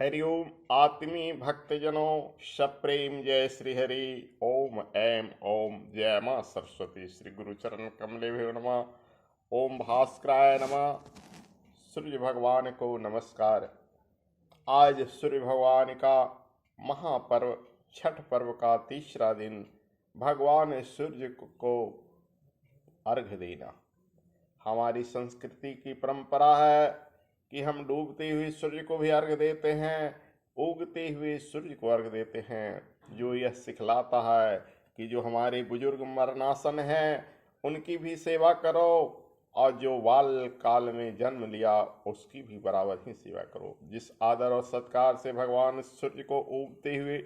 हरिओम आत्मी भक्तजनों सप्रेम जय श्री हरि। ओम ऐम ओम जय मां सरस्वती। श्री गुरु चरण कमले भ्यो नमः। ओम भास्कराय नमः। सूर्य भगवान को नमस्कार। आज सूर्य भगवान का महापर्व छठ पर्व का तीसरा दिन भगवान सूर्य को अर्घ देना हमारी संस्कृति की परंपरा है कि हम डूबते हुए सूर्य को भी अर्घ देते हैं, उगते हुए सूर्य को अर्घ देते हैं। जो यह सिखलाता है कि जो हमारे बुजुर्ग मरणासन हैं उनकी भी सेवा करो और जो बाल काल में जन्म लिया उसकी भी बराबर ही सेवा करो। जिस आदर और सत्कार से भगवान सूर्य को उगते हुए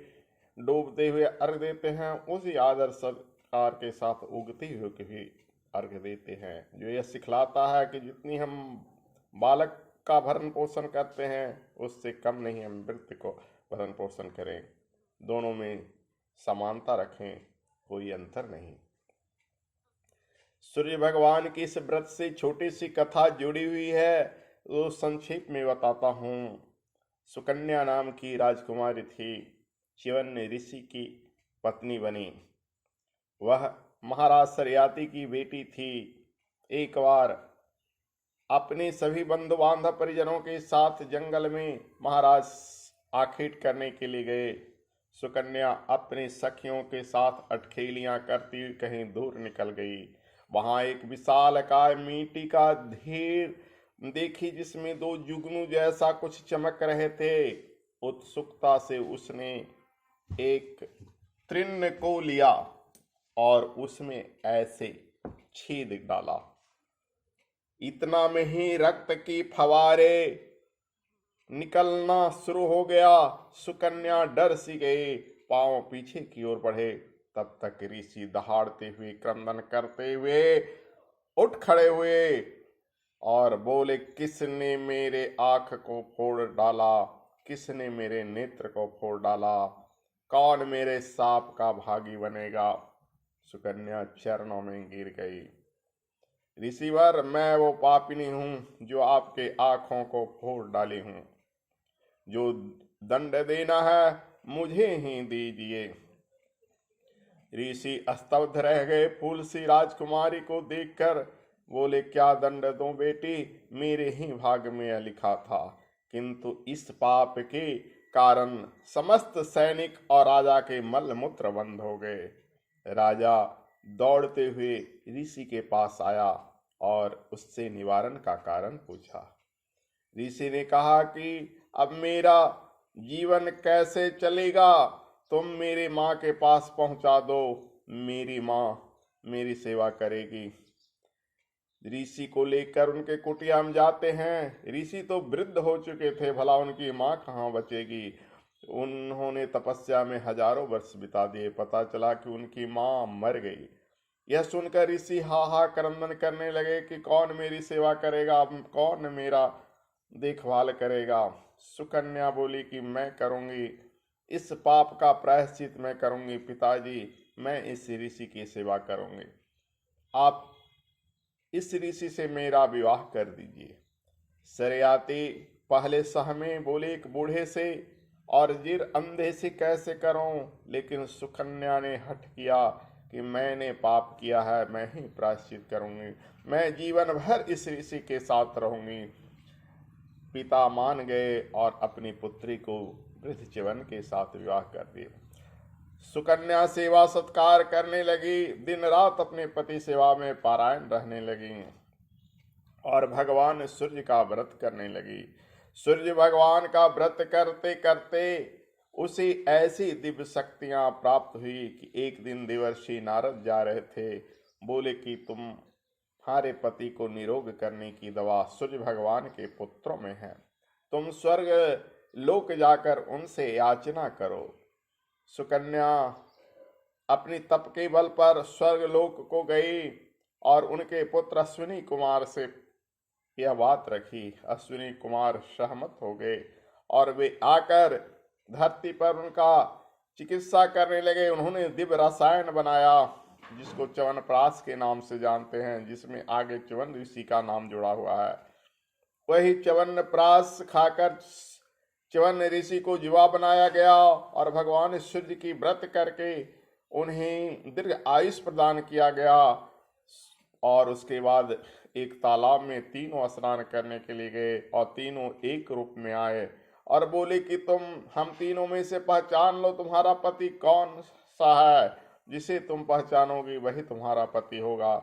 डूबते हुए अर्घ देते हैं उसी आदर सत्कार के साथ उगते हुए के भी अर्घ देते हैं। जो यह सिखलाता है कि जितनी हम बालक का भरण पोषण करते हैं उससे कम नहीं हम वृत्ति को भरण पोषण करें। दोनों में समानता रखें, कोई अंतर नहीं। सूर्य भगवान की इस व्रत से छोटी सी कथा जुड़ी हुई है, तो संक्षेप में बताता हूँ। सुकन्या नाम की राजकुमारी थी, च्यवन ऋषि की पत्नी बनी। वह महाराज सरयाति की बेटी थी। एक बार अपने सभी बंधु बांधव परिजनों के साथ जंगल में महाराज आखेट करने के लिए गए। सुकन्या अपने सखियों के साथ अटखेलियां करती हुई कहीं दूर निकल गई। वहां एक विशालकाय मिट्टी का ढेर देखी जिसमें दो जुगनू जैसा कुछ चमक रहे थे। उत्सुकता से उसने एक तृण को लिया और उसमें ऐसे छेद डाला, इतना में ही रक्त की फवारे निकलना शुरू हो गया। सुकन्या डर सी गई, पांव पीछे की ओर बढ़े। तब तक ऋषि दहाड़ते हुए क्रंदन करते हुए उठ खड़े हुए और बोले, किसने मेरे आंख को फोड़ डाला? किसने मेरे नेत्र को फोड़ डाला? कौन मेरे सांप का भागी बनेगा? सुकन्या चरणों में गिर गई। ऋषिवर, मैं वो पापिनी हूं जो आपके आंखों को फोड़ डाली हूं। जो दंड देना है मुझे ही दीजिए। ऋषि स्तब्ध रह गए। फूल सी राजकुमारी को देखकर बोले, क्या दंड दूं बेटी? मेरे ही भाग में यह लिखा था, किंतु इस पाप के कारण समस्त सैनिक और राजा के मल मूत्र बंद हो गए। राजा दौड़ते हुए ऋषि के पास आया और उससे निवारण का कारण पूछा। ऋषि ने कहा कि अब मेरा जीवन कैसे चलेगा? तुम मेरी माँ के पास पहुंचा दो, मेरी माँ मेरी सेवा करेगी। ऋषि को लेकर उनके कुटिया में जाते हैं। ऋषि तो वृद्ध हो चुके थे, भला उनकी माँ कहाँ बचेगी। उन्होंने तपस्या में हजारों वर्ष बिता दिए। पता चला कि उनकी माँ मर गई। यह सुनकर ऋषि हाहा क्रंदन करने लगे कि कौन मेरी सेवा करेगा, कौन मेरा देखभाल करेगा। सुकन्या बोली कि मैं करूंगी, इस पाप का प्रायश्चित मैं करूंगी। पिताजी, मैं इस ऋषि की सेवा करूंगी, आप इस ऋषि से मेरा विवाह कर दीजिए। सरयाती पहले सहमे, बोले एक बूढ़े से और जिर अंधे से कैसे करूं? लेकिन सुकन्या ने हठ किया कि मैंने पाप किया है, मैं ही प्रायश्चित करूंगी, मैं जीवन भर इस ऋषि के साथ रहूंगी। पिता मान गए और अपनी पुत्री को वृद्ध च्यवन के साथ विवाह कर दिया। सुकन्या सेवा सत्कार करने लगी, दिन रात अपने पति सेवा में पारायण रहने लगी और भगवान सूर्य का व्रत करने लगी। सूर्य भगवान का व्रत करते करते उसे ऐसी दिव्य शक्तियां प्राप्त हुई कि एक दिन देवर्षि नारद जा रहे थे। बोले कि तुम्हारे पति को निरोग करने की दवा सूर्य भगवान के पुत्रों में है, तुम स्वर्ग लोक जाकर उनसे याचना करो। सुकन्या अपनी तप के बल पर स्वर्ग लोक को गई और उनके पुत्र अश्विनी कुमार से यह बात रखी। अश्विनी कुमार सहमत हो गए और वे आकर धरती पर उनका चिकित्सा करने लगे। उन्होंने दिव्य रसायन बनाया जिसको च्यवनप्राश के नाम से जानते हैं, जिसमें आगे च्यवन ऋषि का नाम जुड़ा हुआ है। वही च्यवनप्राश खाकर च्यवन ऋषि को युवा बनाया गया और भगवान सूर्य की व्रत करके उन्हें दीर्घ आयुष प्रदान किया गया। और उसके बाद एक तालाब में तीनों स्नान करने के लिए गए और तीनों एक रूप में आए और बोले कि तुम हम तीनों में से पहचान लो तुम्हारा पति कौन सा है, जिसे तुम पहचानोगे वही तुम्हारा पति होगा।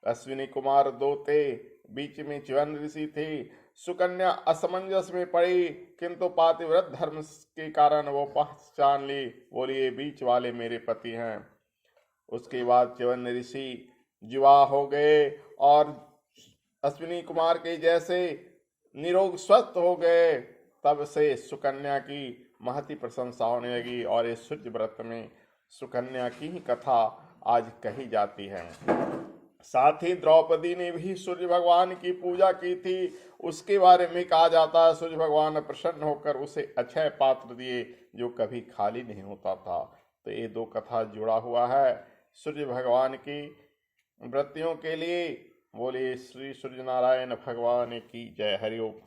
अश्विनी कुमार दो थे, बीच में च्यवन ऋषि थे। सुकन्या असमंजस में पड़ी, किंतु पातिव्रत धर्म के कारण वो पहचान ली, बोली ये बीच वाले मेरे पति हैं। उसके बाद च्यवन ऋषि युवा हो गए और अश्विनी कुमार के जैसे निरोग स्वस्थ हो गए। तब से सुकन्या की महती प्रशंसा होने लगी और इस सूर्य व्रत में सुकन्या की ही कथा आज कही जाती है। साथ ही द्रौपदी ने भी सूर्य भगवान की पूजा की थी। उसके बारे में कहा जाता है सूर्य भगवान प्रसन्न होकर उसे अक्षय पात्र दिए जो कभी खाली नहीं होता था। तो ये दो कथा जुड़ा हुआ है सूर्य भगवान की व्रतियों के लिए। बोले श्री सूर्य नारायण भगवान की जय। हरिओम।